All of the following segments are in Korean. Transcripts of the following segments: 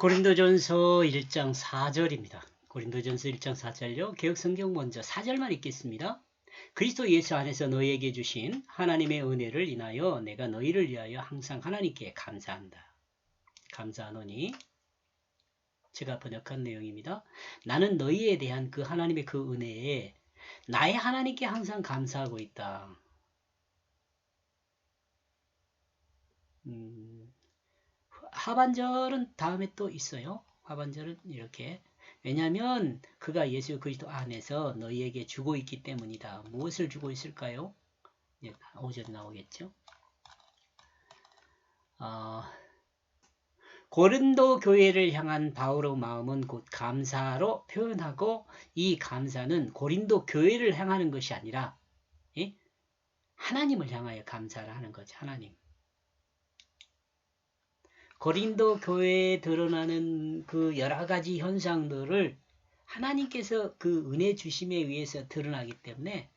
고린도전서 1장 4절입니다. 고린도전서 1장 4절요. 개역성경 먼저 4절만 읽겠습니다. 그리스도 예수 안에서 너희에게 주신 하나님의 은혜를 인하여 내가 너희를 위하여 항상 하나님께 감사한다. 감사하노니 제가 번역한 내용입니다. 나는 너희에 대한 그 하나님의 그 은혜에 나의 하나님께 항상 감사하고 있다. 하반절은 다음에 또 있어요. 하반절은 이렇게. 왜냐하면 그가 예수 그리스도 안에서 너희에게 주고 있기 때문이다. 무엇을 주고 있을까요? 5절에 나오겠죠. 고린도 교회를 향한 바울의 마음은 곧 감사로 표현하고, 이 감사는 고린도 교회를 향하는 것이 아니라 하나님을 향하여 감사를 하는 거죠. 하나님. 고린도 교회에 드러나는 그 여러 가지 현상들을 하나님께서 그 은혜 주심에 의해서 드러나기 때문에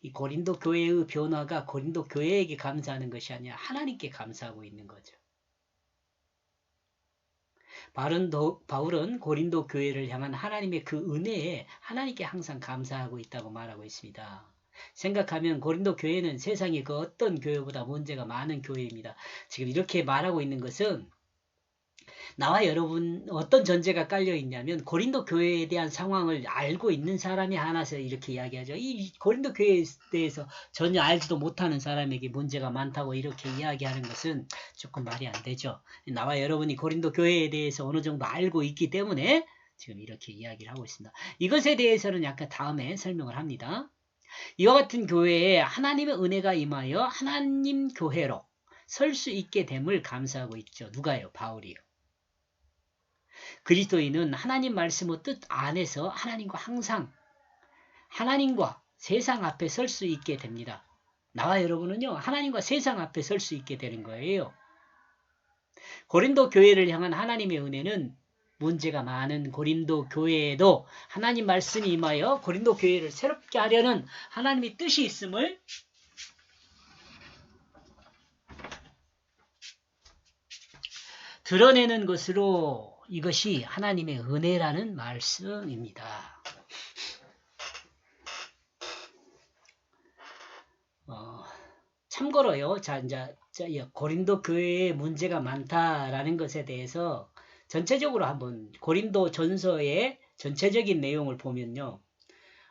이 고린도 교회의 변화가 고린도 교회에게 감사하는 것이 아니라 하나님께 감사하고 있는 거죠. 바울은 고린도 교회를 향한 하나님의 그 은혜에 하나님께 항상 감사하고 있다고 말하고 있습니다. 생각하면 고린도 교회는 세상의 그 어떤 교회보다 문제가 많은 교회입니다. 지금 이렇게 말하고 있는 것은 나와 여러분 어떤 전제가 깔려 있냐면 고린도 교회에 대한 상황을 알고 있는 사람이 하나서 이렇게 이야기하죠. 이 고린도 교회에 대해서 전혀 알지도 못하는 사람에게 문제가 많다고 이렇게 이야기하는 것은 조금 말이 안 되죠. 나와 여러분이 고린도 교회에 대해서 어느 정도 알고 있기 때문에 지금 이렇게 이야기를 하고 있습니다. 이것에 대해서는 약간 다음에 설명을 합니다. 이와 같은 교회에 하나님의 은혜가 임하여 하나님 교회로 설 수 있게 됨을 감사하고 있죠. 누가요? 바울이요. 그리스도인은 하나님 말씀의 뜻 안에서 하나님과 세상 앞에 설 수 있게 됩니다. 나와 여러분은요, 하나님과 세상 앞에 설 수 있게 되는 거예요. 고린도 교회를 향한 하나님의 은혜는 문제가 많은 고린도 교회에도 하나님 말씀이 임하여 고린도 교회를 새롭게 하려는 하나님의 뜻이 있음을 드러내는 것으로 이것이 하나님의 은혜라는 말씀입니다. 참고로요, 고린도 교회에 문제가 많다라는 것에 대해서 전체적으로 한번 고린도 전서의 전체적인 내용을 보면요.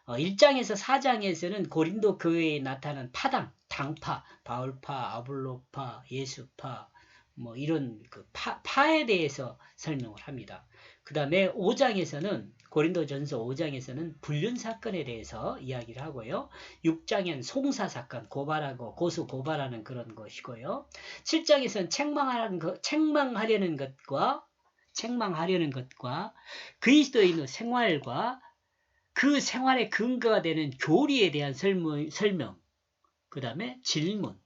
1장에서 4장에서는 고린도 교회에 나타난 파당, 당파, 바울파, 아볼로파, 예수파, 뭐 이런 그 파에 대해서 설명을 합니다. 그 다음에 5장에서는 고린도전서 5장에서는 불륜 사건에 대해서 이야기를 하고요. 6장에는 송사 사건, 고발하고 고소 고발하는 그런 것이고요. 7장에서는 책망하려는 것과 그리스도인의 생활과 그 생활의 근거가 되는 교리에 대한 설명, 그 다음에 질문,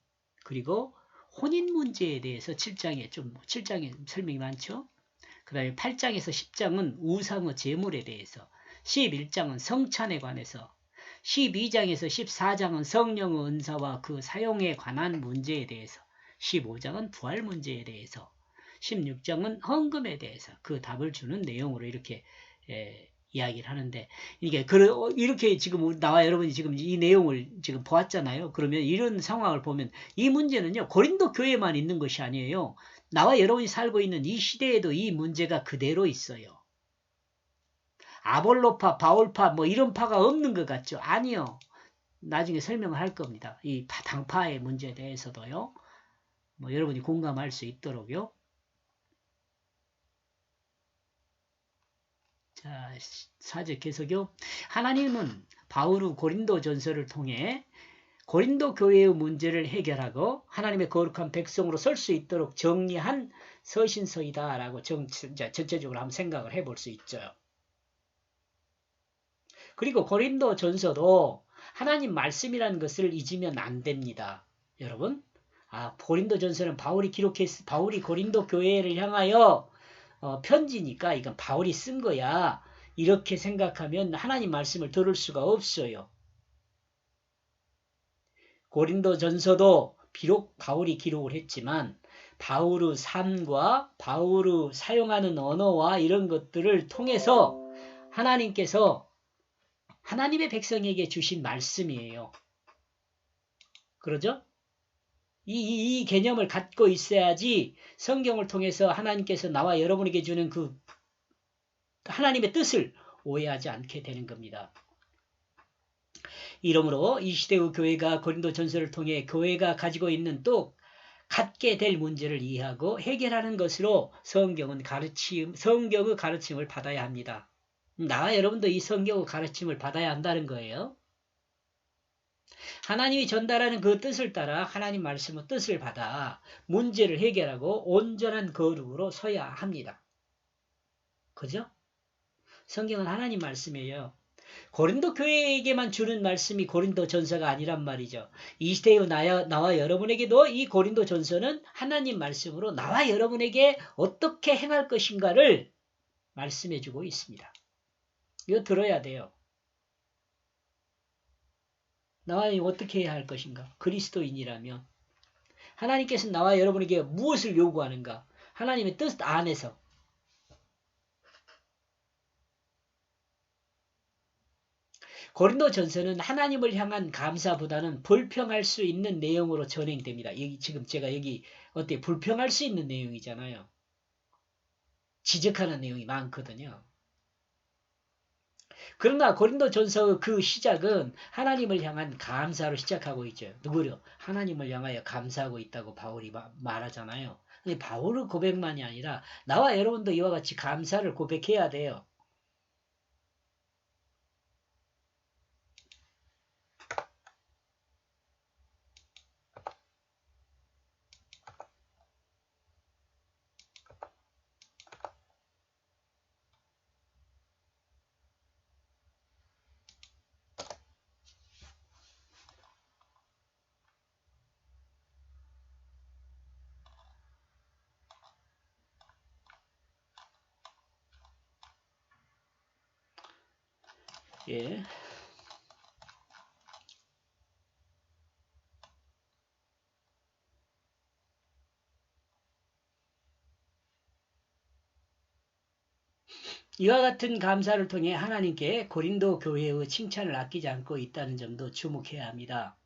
그리고 혼인 문제에 대해서 7장에 설명이 많죠. 그 다음에 8장에서 10장은 우상의 제물에 대해서, 11장은 성찬에 관해서, 12장에서 14장은 성령의 은사와 그 사용에 관한 문제에 대해서, 15장은 부활 문제에 대해서, 16장은 헌금에 대해서 그 답을 주는 내용으로 이렇게 이야기를 하는데, 이렇게 지금 나와 여러분이 지금 이 내용을 지금 보았잖아요. 그러면 이런 상황을 보면 이 문제는요, 고린도 교회만 있는 것이 아니에요. 나와 여러분이 살고 있는 이 시대에도 이 문제가 그대로 있어요. 아볼로파, 바울파 뭐 이런 파가 없는 것 같죠? 아니요. 나중에 설명을 할 겁니다. 이 당파의 문제에 대해서도요. 뭐 여러분이 공감할 수 있도록요. 자, 4절 계속요. 하나님은 바울의 고린도 전서를 통해 고린도 교회의 문제를 해결하고 하나님의 거룩한 백성으로 설 수 있도록 정리한 서신서이다라고 전체적으로 한번 생각을 해볼 수 있죠. 그리고 고린도 전서도 하나님 말씀이라는 것을 잊으면 안 됩니다. 여러분, 고린도 전서는 바울이 고린도 교회를 향하여 편지니까 이건 바울이 쓴 거야. 이렇게 생각하면 하나님 말씀을 들을 수가 없어요. 고린도 전서도 비록 바울이 기록을 했지만 바울의 삶과 바울의 사용하는 언어와 이런 것들을 통해서 하나님께서 하나님의 백성에게 주신 말씀이에요. 그러죠? 이 개념을 갖고 있어야지 성경을 통해서 하나님께서 나와 여러분에게 주는 그 하나님의 뜻을 오해하지 않게 되는 겁니다. 이러므로 이 시대의 교회가 고린도 전서를 통해 교회가 가지고 있는 또 갖게 될 문제를 이해하고 해결하는 것으로 성경의 가르침을 받아야 합니다. 나와 여러분도 이 성경의 가르침을 받아야 한다는 거예요. 하나님이 전달하는 그 뜻을 따라 하나님 말씀의 뜻을 받아 문제를 해결하고 온전한 거룩으로 서야 합니다. 그죠? 성경은 하나님 말씀이에요. 고린도 교회에게만 주는 말씀이 고린도 전서가 아니란 말이죠. 이 시대의 나와 여러분에게도 이 고린도 전서는 하나님 말씀으로 나와 여러분에게 어떻게 행할 것인가를 말씀해주고 있습니다. 이거 들어야 돼요. 나와 어떻게 해야 할 것인가? 그리스도인이라면 하나님께서 나와 여러분에게 무엇을 요구하는가? 하나님의 뜻 안에서 고린도 전서는 하나님을 향한 감사보다는 불평할 수 있는 내용으로 전행됩니다. 지금 제가 여기 어때 불평할 수 있는 내용이잖아요. 지적하는 내용이 많거든요. 그러나 고린도 전서의 그 시작은 하나님을 향한 감사로 시작하고 있죠. 누구요? 하나님을 향하여 감사하고 있다고 바울이 말하잖아요. 근데 바울의 고백만이 아니라 나와 여러분도 이와 같이 감사를 고백해야 돼요. 예. 이와 같은 감사를 통해 하나님께 고린도 교회의 칭찬을 아끼지 않고 있다는 점도 주목해야 합니다.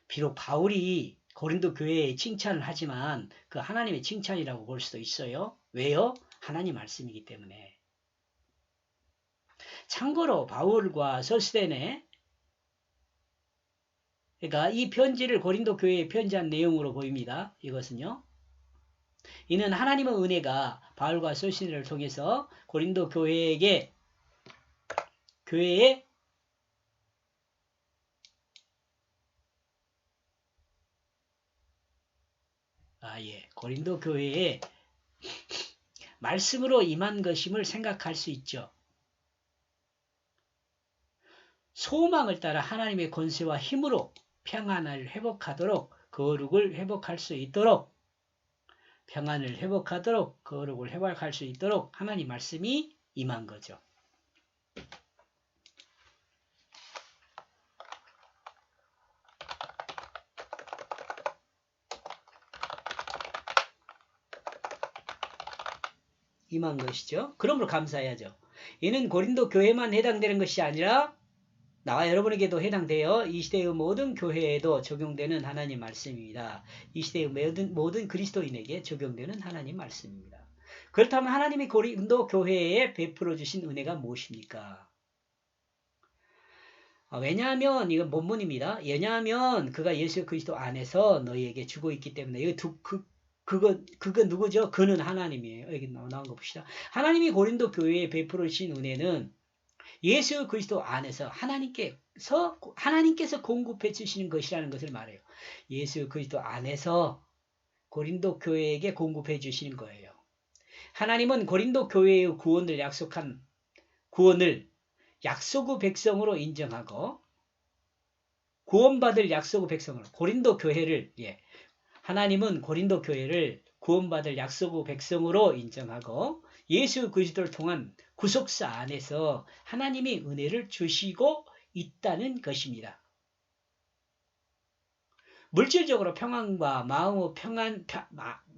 비록 바울이 고린도 교회에 칭찬을 하지만 그 하나님의 칭찬이라고 볼 수도 있어요. 왜요? 하나님 말씀이기 때문에. 참고로 바울과 소스데네 그러니까 이 편지를 고린도 교회에 편지한 내용으로 보입니다. 이것은요. 이는 하나님의 은혜가 바울과 소스데네를 통해서 고린도 교회에 고린도 교회에 말씀으로 임한 것임을 생각할 수 있죠. 소망을 따라 하나님의 권세와 힘으로 평안을 회복하도록 거룩을 회복할 수 있도록 평안을 회복하도록 거룩을 회복할 수 있도록 하나님 말씀이 임한 거죠. 임한 것이죠. 그러므로 감사해야죠. 이는 고린도 교회만 해당되는 것이 아니라 나와 여러분에게도 해당되어 이 시대의 모든 교회에도 적용되는 하나님 말씀입니다. 이 시대의 모든 그리스도인에게 적용되는 하나님 말씀입니다. 그렇다면 하나님이 고린도 교회에 베풀어 주신 은혜가 무엇입니까? 왜냐하면 이건 본문입니다. 왜냐하면 그가 예수 그리스도 안에서 너희에게 주고 있기 때문에 이거 그거 누구죠? 그는 하나님이에요. 여기 나온 거 봅시다. 하나님이 고린도 교회에 베풀어 주신 은혜는 예수 그리스도 안에서 하나님께서 공급해 주시는 것이라는 것을 말해요. 예수 그리스도 안에서 고린도 교회에게 공급해 주시는 거예요. 하나님은 고린도 교회의 구원을 약속의 백성으로 인정하고 구원받을 약속의 백성으로 하나님은 고린도 교회를 구원받을 약속의 백성으로 인정하고 예수 그리스도를 통한 구속사 안에서 하나님이 은혜를 주시고 있다는 것입니다. 물질적으로 평안과 마음의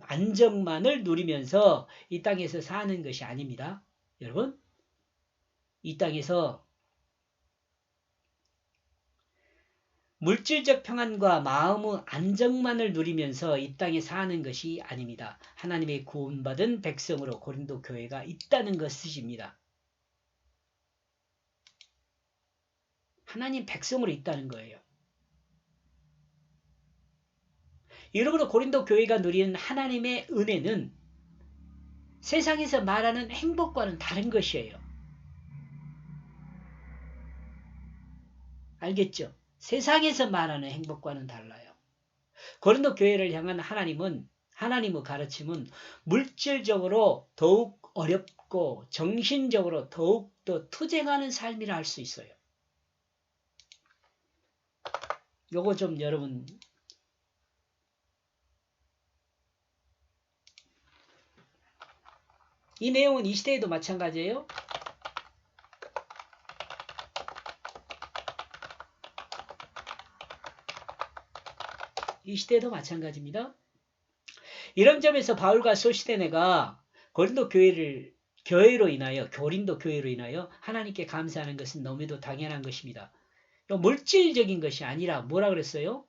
안정만을 누리면서 이 땅에서 사는 것이 아닙니다. 여러분, 이 땅에서 물질적 평안과 마음의 안정만을 누리면서 이 땅에 사는 것이 아닙니다. 하나님의 구원받은 백성으로 고린도 교회가 있다는 것입니다. 하나님 백성으로 있다는 거예요. 여러분은 고린도 교회가 누리는 하나님의 은혜는 세상에서 말하는 행복과는 다른 것이에요. 알겠죠? 세상에서 말하는 행복과는 달라요. 고린도 교회를 향한 하나님의 가르침은 물질적으로 더욱 어렵고 정신적으로 더욱 더 투쟁하는 삶이라 할 수 있어요. 요거 좀 여러분 이 내용은 이 시대에도 마찬가지예요. 이 시대도 마찬가지입니다. 이런 점에서 바울과 소시데네가 고린도 교린도 교회로 인하여 하나님께 감사하는 것은 너무도 당연한 것입니다. 물질적인 것이 아니라 뭐라 그랬어요?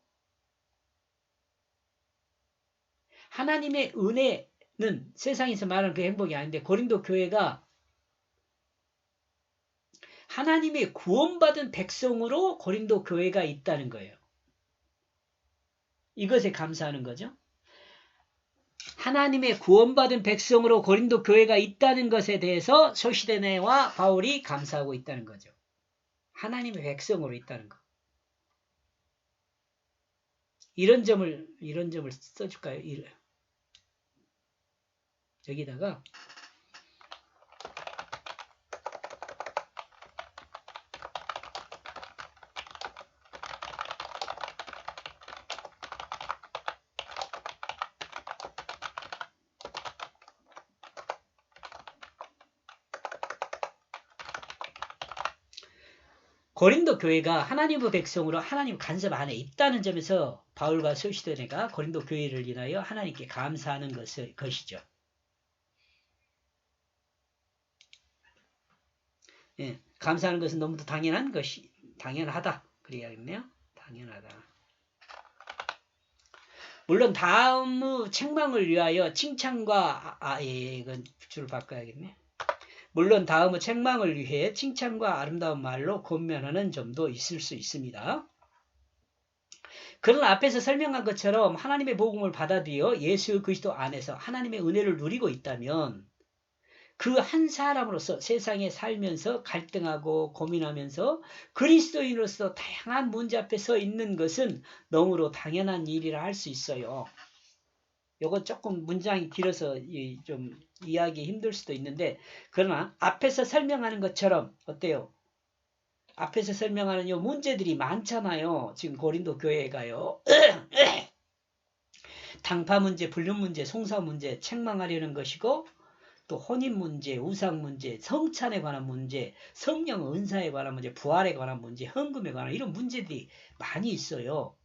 하나님의 은혜는 세상에서 말하는 그 행복이 아닌데 고린도 교회가 하나님의 구원받은 백성으로 고린도 교회가 있다는 거예요. 이것에 감사하는 거죠. 하나님의 구원받은 백성으로 고린도 교회가 있다는 것에 대해서 소시데네와 바울이 감사하고 있다는 거죠. 하나님의 백성으로 있다는 것. 이런 점을 써줄까요? 여기다가 고린도 교회가 하나님의 백성으로 하나님 간섭 안에 있다는 점에서 바울과 소시데네가 고린도 교회를 인하여 하나님께 감사하는 것이죠. 예, 감사하는 것은 너무도 당연하다. 그래야겠네요. 당연하다. 물론 다음의 책망을 위하여 칭찬과 이건 줄을 바꿔야겠네. 물론 다음의 책망을 위해 칭찬과 아름다운 말로 권면하는 점도 있을 수 있습니다. 그러나 앞에서 설명한 것처럼 하나님의 복음을 받아들여 예수 그리스도 안에서 하나님의 은혜를 누리고 있다면 그 한 사람으로서 세상에 살면서 갈등하고 고민하면서 그리스도인으로서 다양한 문제 앞에 서 있는 것은 너무로 당연한 일이라 할 수 있어요. 요거 조금 문장이 길어서 좀 이해하기 힘들 수도 있는데 그러나 앞에서 설명하는 것처럼 어때요? 앞에서 설명하는 요 문제들이 많잖아요. 지금 고린도 교회가요. 당파 문제, 불륜 문제, 송사 문제 책망하려는 것이고 또 혼인 문제, 우상 문제, 성찬에 관한 문제, 성령 은사에 관한 문제, 부활에 관한 문제, 헌금에 관한 이런 문제들이 많이 있어요.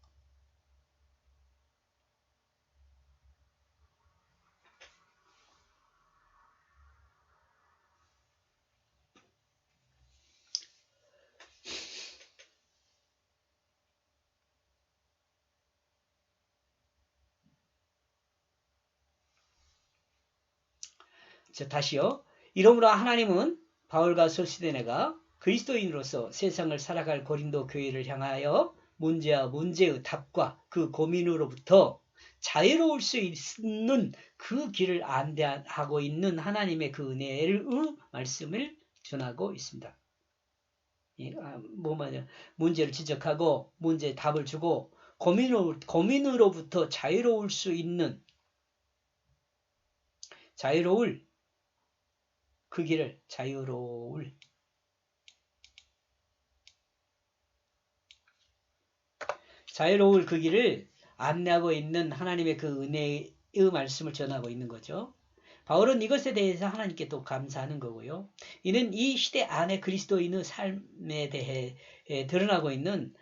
자, 다시요. 이러므로 하나님은 바울과 소시데네가 그리스도인으로서 세상을 살아갈 고린도 교회를 향하여 문제와 문제의 답과 그 고민으로부터 자유로울 수 있는 그 길을 안대하고 있는 하나님의 그 은혜의 말씀을 전하고 있습니다. 문제를 지적하고 문제에 답을 주고 고민으로부터 자유로울 수 있는 그 길을 자유로울 그 길을 안내하고 있는 하나님의 그 은혜의 말씀을 전하고 있는 거죠. 바울은 이것에 대해서 하나님께 또 감사하는 거고요. 이는 이 시대 안에 그리스도인의 삶에 대해 드러나고 있는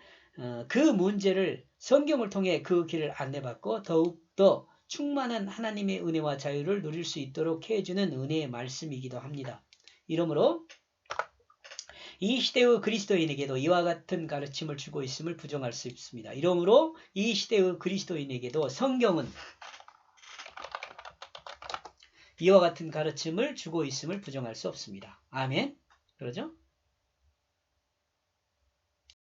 그 문제를 성경을 통해 그 길을 안내받고 더욱더 충만한 하나님의 은혜와 자유를 누릴 수 있도록 해주는 은혜의 말씀이기도 합니다. 이러므로 이 시대의 그리스도인에게도 이와 같은 가르침을 주고 있음을 부정할 수 없습니다. 이러므로 이 시대의 그리스도인에게도 성경은 이와 같은 가르침을 주고 있음을 부정할 수 없습니다. 아멘. 그러죠?